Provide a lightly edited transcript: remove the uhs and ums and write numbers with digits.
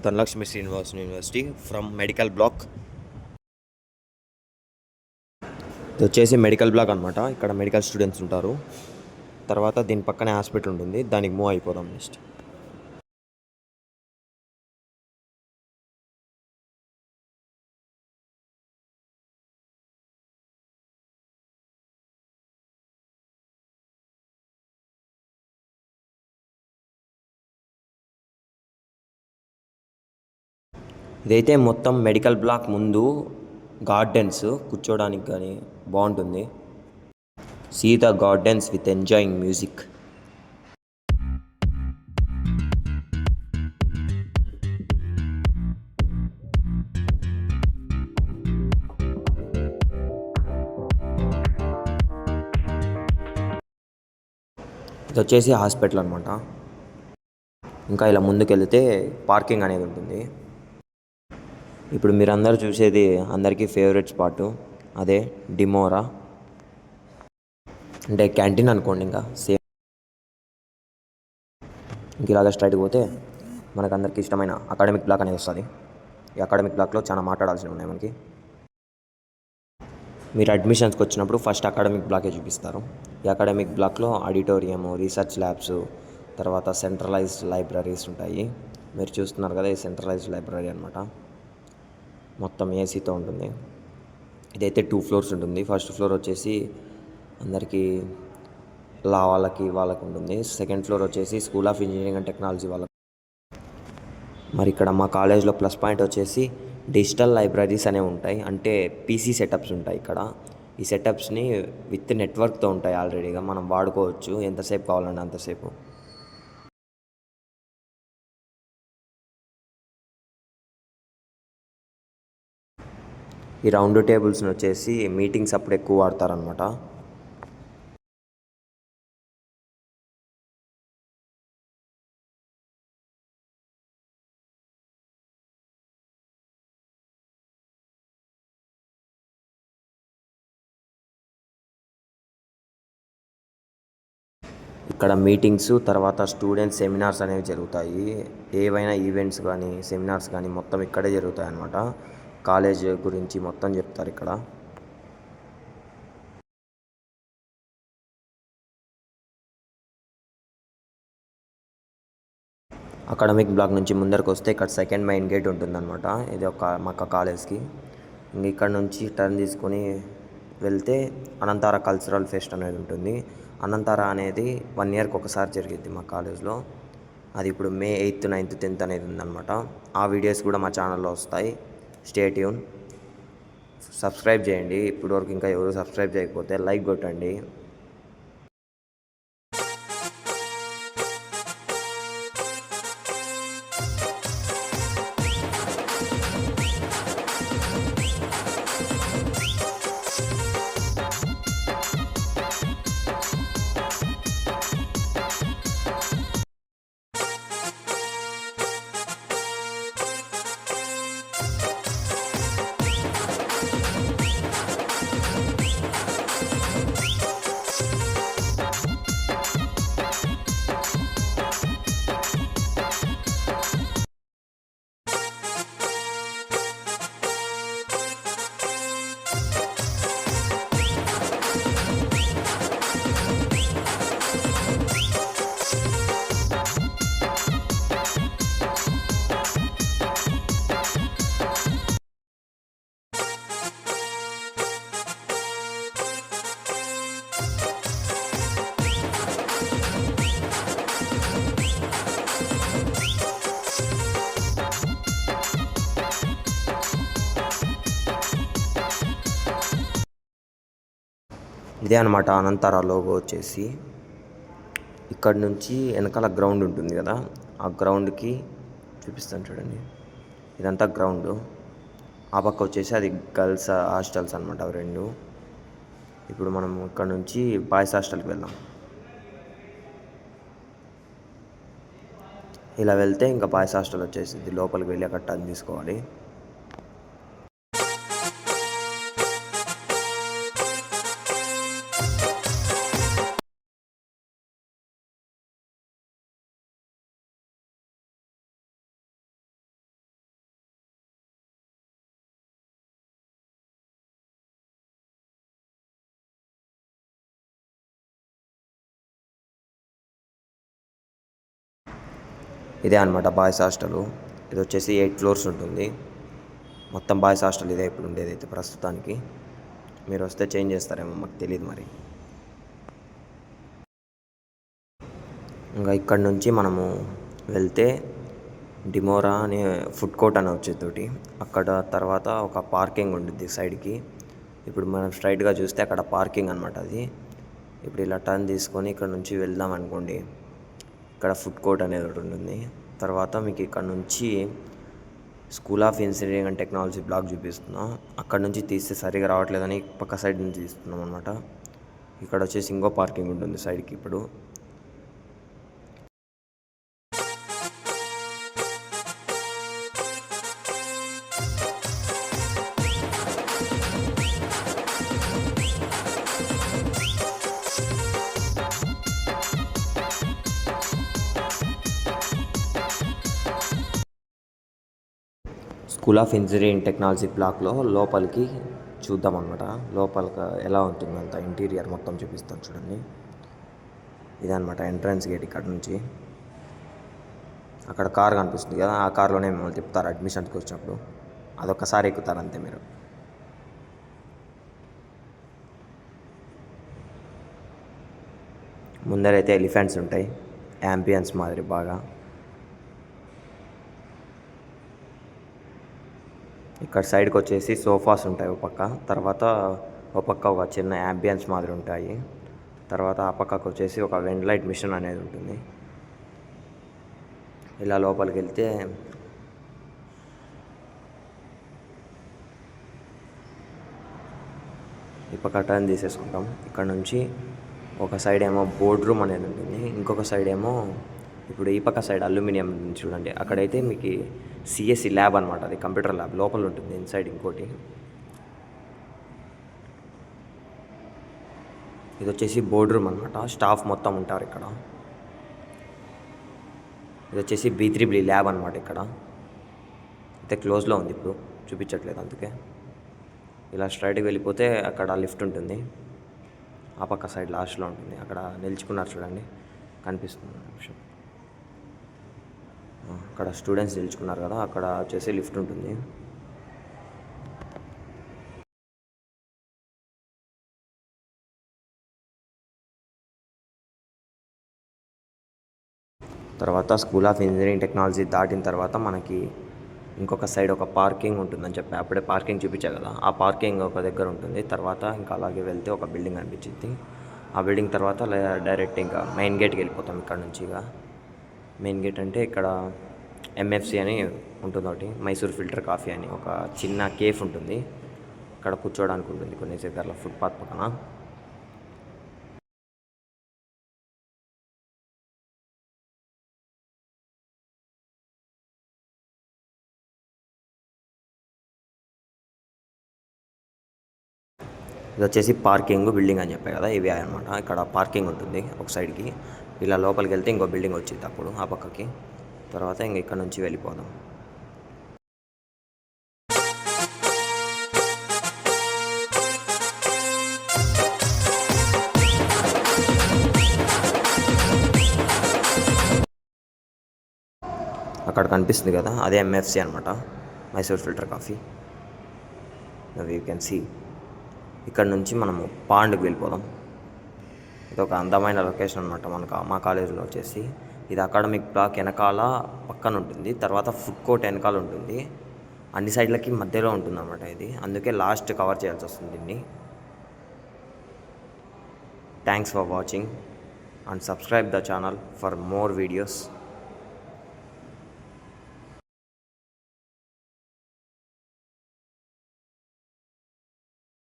Dhanalakshmi Srinivasan university from medical block. ఇది వచ్చేసి medical black అనమాట. ఇక్కడ మెడికల్ స్టూడెంట్స్ ఉంటారు. తర్వాత దీని పక్కనే హాస్పిటల్ ఉంటుంది, దానికి మూవ్ అయిపోదాం నెక్స్ట్. ఇదైతే మొత్తం మెడికల్ బ్లాక్ ముందు గార్డెన్స్ కూర్చోడానికి కానీ బాగుంటుంది. See the gardens with enjoying music. ఇది వచ్చేసి హాస్పిటల్ అనమాట. ఇంకా ఇలా ముందుకు వెళితే పార్కింగ్ అనేది ఉంటుంది. ఇప్పుడు మీరు అందరూ చూసేది అందరికీ ఫేవరెట్ స్పాటు, అదే డిమోరా, అంటే క్యాంటీన్ అనుకోండి. ఇంకా సేమ్ ఇంక ఇలాగ స్ట్రైట్కి పోతే మనకు అందరికీ ఇష్టమైన అకాడమిక్ బ్లాక్ అనేది వస్తుంది. ఈ అకాడమిక్ బ్లాక్లో చాలా మాట్లాడాల్సినవి ఉన్నాయి మనకి. మీరు అడ్మిషన్స్కి వచ్చినప్పుడు ఫస్ట్ అకాడమిక్ బ్లాకే చూపిస్తారు. ఈ అకాడమిక్ బ్లాక్లో ఆడిటోరియము, రీసెర్చ్ ల్యాబ్స్, తర్వాత సెంట్రలైజ్డ్ లైబ్రరీస్ ఉంటాయి. మీరు చూస్తున్నారు కదా, ఈ సెంట్రలైజ్డ్ లైబ్రరీ అనమాట. మొత్తం ఏసీతో ఉంటుంది. ఇదైతే 2 ఫ్లోర్స్ ఉంటుంది. ఫస్ట్ ఫ్లోర్ వచ్చేసి అందరికీ వాళ్ళకి ఉంటుంది. సెకండ్ ఫ్లోర్ వచ్చేసి school of engineering and technology వాళ్ళకి. మరి ఇక్కడ మా కాలేజ్లో ప్లస్ పాయింట్ వచ్చేసి డిజిటల్ లైబ్రరీస్ అనేవి ఉంటాయి. అంటే పీసీ సెటప్స్ ఉంటాయి ఇక్కడ. ఈ సెటప్స్ని విత్ నెట్వర్క్తో ఉంటాయి. ఆల్రెడీగా మనం వాడుకోవచ్చు ఎంతసేపు కావాలంటే అంతసేపు. ఈ రౌండ్ టేబుల్స్ని వచ్చేసి మీటింగ్స్ అప్పుడు ఎక్కువ వాడతారనమాట. ఇక్కడ మీటింగ్స్, తర్వాత స్టూడెంట్ సెమినార్స్ అనేవి జరుగుతాయి. ఏవైనా ఈవెంట్స్ కానీ సెమినార్స్ కానీ మొత్తం ఇక్కడే జరుగుతాయి అన్నమాట. కాలేజ్ గురించి మొత్తం చెప్తారు ఇక్కడ. అకాడమిక్ బ్లాక్ నుంచి ముందరకు వస్తే ఇక్కడ సెకండ్ మెయిన్ గేట్ ఉంటుందన్నమాట. ఇది మా కాలేజ్కి. ఇంక ఇక్కడ నుంచి టర్న్ తీసుకొని వెళ్తే అనంతార కల్చరల్ ఫెస్ట్ అనేది ఉంటుంది. అనంతార అనేది 1 ఇయర్కి ఒకసారి జరిగిద్ది మా కాలేజ్లో. అది ఇప్పుడు May 8th, 9th, 10th అనేది ఉందన్నమాట. ఆ వీడియోస్ కూడా మా ఛానల్లో వస్తాయి. Stay tune. సబ్స్క్రైబ్ చేయండి. ఇప్పటివరకు ఇంకా ఎవరు సబ్స్క్రైబ్ చేయకపోతే లైక్ కొట్టండి. ఇదే అనమాట అనంతార లోగో వచ్చేసి. ఇక్కడ నుంచి వెనకాల గ్రౌండ్ ఉంటుంది కదా, ఆ గ్రౌండ్కి చూపిస్తాను చూడండి. ఇదంతా గ్రౌండ్. ఆ పక్క వచ్చేసి అది గర్ల్స్ హాస్టల్స్ అనమాట, అవి 2. ఇప్పుడు మనం ఇక్కడ నుంచి బాయ్స్ హాస్టల్కి వెళ్దాం. ఇలా వెళ్తే ఇంకా బాయ్స్ హాస్టల్ వచ్చేసి లోపలికి వెళ్ళి అక్కడ టర్న్ తీసుకోవాలి. ఇదే అనమాట బాయ్స్ హాస్టలు. ఇది వచ్చేసి 8 ఫ్లోర్స్ ఉంటుంది. మొత్తం బాయ్స్ హాస్టల్ ఇదే ఇప్పుడు ఉండేదైతే ప్రస్తుతానికి. మీరు వస్తే చేంజ్ చేస్తారేమో మాకు తెలియదు మరి. ఇంకా ఇక్కడ నుంచి మనము వెళ్తే డిమోరా అనే ఫుడ్ కోర్ట్ అని వచ్చేతోటి అక్కడ తర్వాత ఒక పార్కింగ్ ఉంటుంది సైడ్కి. ఇప్పుడు మనం స్ట్రైట్గా చూస్తే అక్కడ పార్కింగ్ అనమాట అది. ఇప్పుడు ఇలా టర్న్ తీసుకొని ఇక్కడ నుంచి వెళ్దాం అనుకోండి, ఇక్కడ ఫుడ్ కోర్ట్ అనేది ఒకటి ఉంటుంది. తర్వాత మీకు ఇక్కడ నుంచి school of engineering and technology block చూపిస్తున్నాం. అక్కడ నుంచి తీస్తే సరిగా రావట్లేదని పక్క సైడ్ నుంచి తీస్తున్నాం అనమాట. ఇక్కడ వచ్చేసి ఇంకో పార్కింగ్ ఉంటుంది సైడ్కి. ఇప్పుడు స్కూల్ ఆఫ్ ఇంజనీరింగ్ టెక్నాలజీ బ్లాక్లో లోపలికి చూద్దాం అనమాట. లోపలికి ఎలా ఉంటుందంత ఇంటీరియర్ మొత్తం చూపిస్తాను చూడండి. ఇదనమాట ఎంట్రన్స్ గేట్. ఇక్కడ నుంచి అక్కడ కార్ కనిపిస్తుంది కదా, ఆ కార్లోనే మిమ్మల్ని తిప్పుతారు అడ్మిషన్కి వచ్చినప్పుడు. అదొక్కసారి ఎక్కుతారు అంతే మీరు. ముందరైతే ఎలిఫెంట్స్ ఉంటాయి, యాంబియన్స్ మాదిరి బాగా. ఇక్కడ సైడ్కి వచ్చేసి సోఫాస్ ఉంటాయి ఒక పక్క, తర్వాత ఒక పక్క ఒక చిన్న యాంబియన్స్ మాదిరి ఉంటాయి. తర్వాత ఆ పక్కకు వచ్చేసి ఒక వెండ్ లైట్ మిషన్ అనేది ఉంటుంది. ఇలా లోపలికి వెళ్తే ఈ పక్క టర్న్ తీసేసుకుంటాం. ఇక్కడ నుంచి ఒక సైడ్ ఏమో బోర్డ్ రూమ్ అనేది ఉంటుంది, ఇంకొక సైడ్ ఏమో ఇప్పుడు ఈ పక్క సైడ్ అల్యూమినియం చూడండి, అక్కడైతే మీకు సిఎస్సి ల్యాబ్ అనమాట. అది కంప్యూటర్ ల్యాబ్ లోపల ఉంటుంది. ఇన్సైడ్ ఇంకోటి ఇది వచ్చేసి బోర్డ్ రూమ్ అనమాట. స్టాఫ్ మొత్తం ఉంటారు ఇక్కడ. ఇది వచ్చేసి B3B ల్యాబ్ అనమాట. ఇక్కడ అయితే క్లోజ్లో ఉంది, ఇప్పుడు చూపించట్లేదు అందుకే. ఇలా స్ట్రైట్గా వెళ్ళిపోతే అక్కడ లిఫ్ట్ ఉంటుంది, ఆ పక్క సైడ్ లాస్ట్లో ఉంటుంది. అక్కడ నిల్చుకున్నారు చూడండి, కనిపిస్తుంది నిమిషం. అక్కడ స్టూడెంట్స్ నిల్చుకున్నారు కదా, అక్కడ వచ్చేసి లిఫ్ట్ ఉంటుంది. తర్వాత స్కూల్ ఆఫ్ ఇంజనీరింగ్ టెక్నాలజీ దాటిన తర్వాత మనకి ఇంకొక సైడ్ ఒక పార్కింగ్ ఉంటుందని చెప్పి అప్పుడే పార్కింగ్ చూపించా కదా, ఆ పార్కింగ్ ఒక దగ్గర ఉంటుంది. తర్వాత ఇంకా అలాగే వెళ్తే ఒక బిల్డింగ్ అనిపించింది. ఆ బిల్డింగ్ తర్వాత డైరెక్ట్ ఇంకా మెయిన్ గేట్కి వెళ్ళిపోతాం. ఇక్కడ నుంచి ఇక మెయిన్ గేట్ అంటే ఇక్కడ MFC అని ఉంటుంది ఒకటి, మైసూర్ ఫిల్టర్ కాఫీ అని ఒక చిన్న కేఫ్ ఉంటుంది. అక్కడ కూర్చోడానికి ఉంటుంది కొన్ని దగ్గరలో ఫుట్పాత్ పక్కన. ఇది వచ్చేసి పార్కింగ్ బిల్డింగ్ అని చెప్పాయి కదా, ఇవి అనమాట. ఇక్కడ పార్కింగ్ ఉంటుంది ఒక సైడ్కి. ఇలా లోపలికి వెళ్తే ఇంకో బిల్డింగ్ వచ్చింది అప్పుడు ఆ పక్కకి. తర్వాత ఇంక ఇక్కడ నుంచి వెళ్ళిపోదాం. అక్కడ కనిపిస్తుంది కదా, అదే MFC అనమాట, Mysore filter coffee. You can see. ఇక్కడ నుంచి మనము పాండ్కి వెళ్ళిపోదాం. ఇది ఒక అందమైన లొకేషన్ అనమాట మా కాలేజీలో వచ్చేసి. ఇది అకాడమిక్ బ్లాక్ వెనకాల పక్కన ఉంటుంది, తర్వాత ఫుడ్ కోర్ట్ వెనకాల ఉంటుంది. అన్ని సైడ్లకి మధ్యలో ఉంటుంది అనమాట ఇది, అందుకే లాస్ట్ కవర్ చేయాల్సి వస్తుంది దీన్ని. Thanks for watching and subscribe the channel for more videos.